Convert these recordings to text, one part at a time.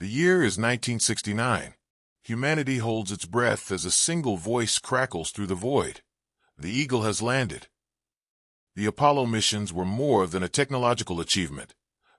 The year is 1969. Humanity holds its breath as a single voice crackles through the void. The Eagle has landed. The Apollo missions were more than a technological achievement.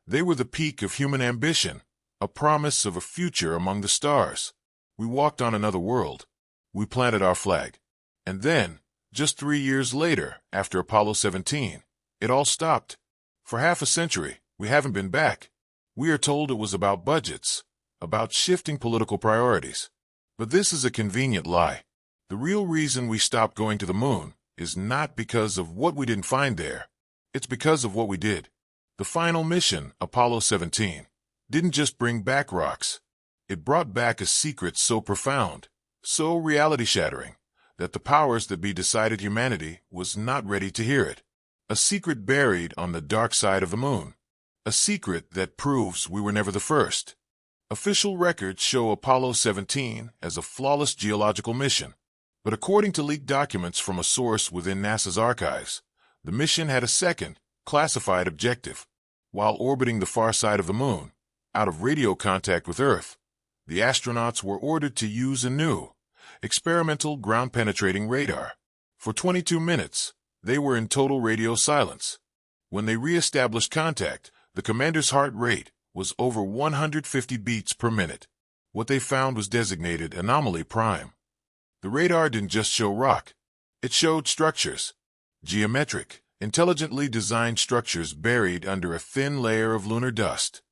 They were the peak of human ambition, a promise of a future among the stars. We walked on another world. We planted our flag. And then, just 3 years later, after Apollo 17, it all stopped. For half a century, we haven't been back. We are told it was about budgets, about shifting political priorities. But this is a convenient lie. The real reason we stopped going to the moon is not because of what we didn't find there. It's because of what we did. The final mission, Apollo 17, didn't just bring back rocks. It brought back a secret so profound, so reality-shattering, that the powers that be decided humanity was not ready to hear it. A secret buried on the dark side of the moon. A secret that proves we were never the first. Official records show Apollo 17 as a flawless geological mission. But according to leaked documents from a source within NASA's archives, the mission had a second, classified objective. While orbiting the far side of the moon, out of radio contact with Earth, the astronauts were ordered to use a new, experimental ground-penetrating radar. For 22 minutes, they were in total radio silence. When they re-established contact, the commander's heart rate was over 150 beats per minute. What they found was designated Anomaly Prime. The radar didn't just show rock. It showed structures. Geometric, intelligently designed structures buried under a thin layer of lunar dust.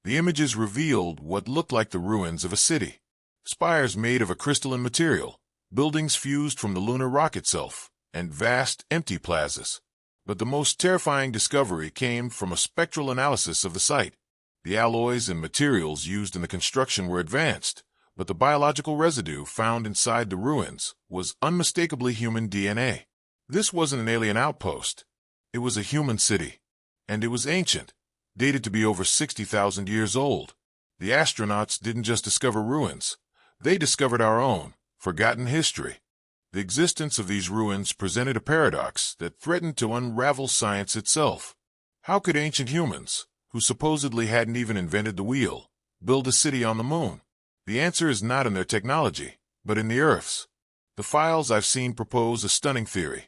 The images revealed what looked like the ruins of a city. Spires made of a crystalline material, buildings fused from the lunar rock itself, and vast, empty plazas. But the most terrifying discovery came from a spectral analysis of the site. The alloys and materials used in the construction were advanced, but the biological residue found inside the ruins was unmistakably human DNA. This wasn't an alien outpost. It was a human city. And it was ancient, dated to be over 60,000 years old. The astronauts didn't just discover ruins. They discovered our own, forgotten history. The existence of these ruins presented a paradox that threatened to unravel science itself. How could ancient humans, who supposedly hadn't even invented the wheel, build a city on the moon? The answer is not in their technology, but in the Earth's. The files I've seen propose a stunning theory.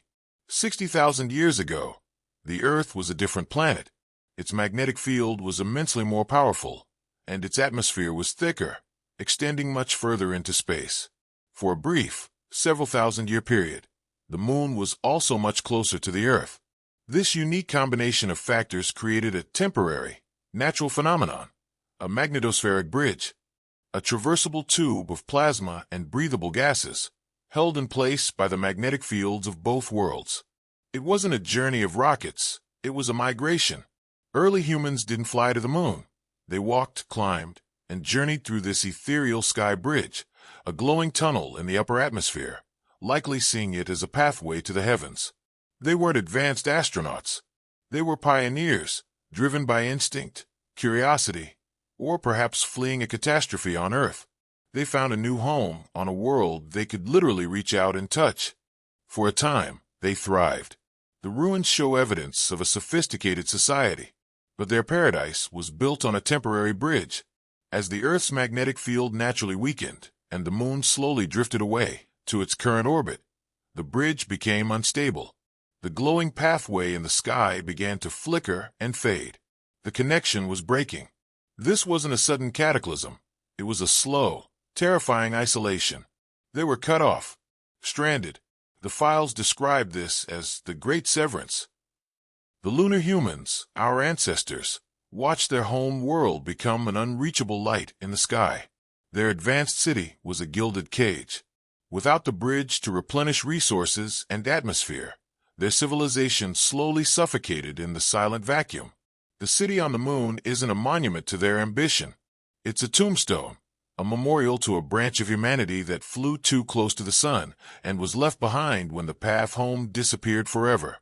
60,000 years ago, the Earth was a different planet. Its magnetic field was immensely more powerful, and its atmosphere was thicker, extending much further into space. For a brief, several thousand-year period, the moon was also much closer to the Earth. This unique combination of factors created a temporary, natural phenomenon, a magnetospheric bridge, a traversable tube of plasma and breathable gases, held in place by the magnetic fields of both worlds. It wasn't a journey of rockets, it was a migration. Early humans didn't fly to the moon. They walked, climbed, and journeyed through this ethereal sky bridge, a glowing tunnel in the upper atmosphere, likely seeing it as a pathway to the heavens. They weren't advanced astronauts. They were pioneers, driven by instinct, curiosity, or perhaps fleeing a catastrophe on Earth. They found a new home on a world they could literally reach out and touch. For a time, they thrived. The ruins show evidence of a sophisticated society, but their paradise was built on a temporary bridge. As the Earth's magnetic field naturally weakened and the moon slowly drifted away to its current orbit, the bridge became unstable. The glowing pathway in the sky began to flicker and fade. The connection was breaking. This wasn't a sudden cataclysm. It was a slow, terrifying isolation. They were cut off, stranded. The files describe this as the Great Severance. The lunar humans, our ancestors, watched their home world become an unreachable light in the sky. Their advanced city was a gilded cage. Without the bridge to replenish resources and atmosphere, their civilization slowly suffocated in the silent vacuum. The city on the moon isn't a monument to their ambition. It's a tombstone, a memorial to a branch of humanity that flew too close to the sun and was left behind when the path home disappeared forever.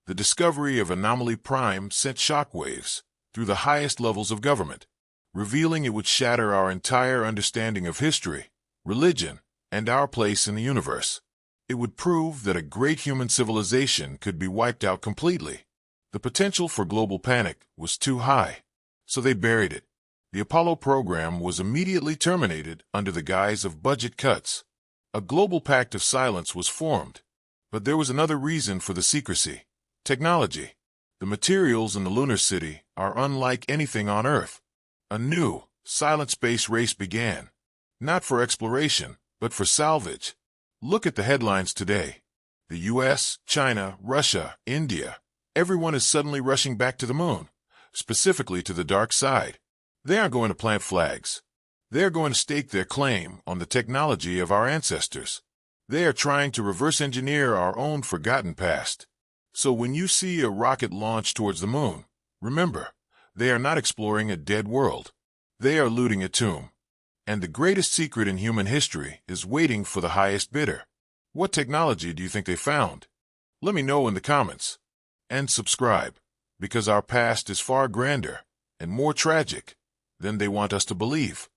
The discovery of Anomaly Prime sent shockwaves through the highest levels of government, revealing it would shatter our entire understanding of history, religion, and our place in the universe. It would prove that a great human civilization could be wiped out completely. The potential for global panic was too high, so they buried it. The Apollo program was immediately terminated under the guise of budget cuts. A global pact of silence was formed. But there was another reason for the secrecy: technology. The materials in the lunar city are unlike anything on Earth. A new, silent space race began. Not for exploration, but for salvage. Look at the headlines today. The US, China, Russia, India. Everyone is suddenly rushing back to the moon, specifically to the dark side. They aren't going to plant flags. They are going to stake their claim on the technology of our ancestors. They are trying to reverse engineer our own forgotten past. So when you see a rocket launch towards the moon, remember, they are not exploring a dead world. They are looting a tomb. And the greatest secret in human history is waiting for the highest bidder. What technology do you think they found? Let me know in the comments. And subscribe, because our past is far grander and more tragic than they want us to believe.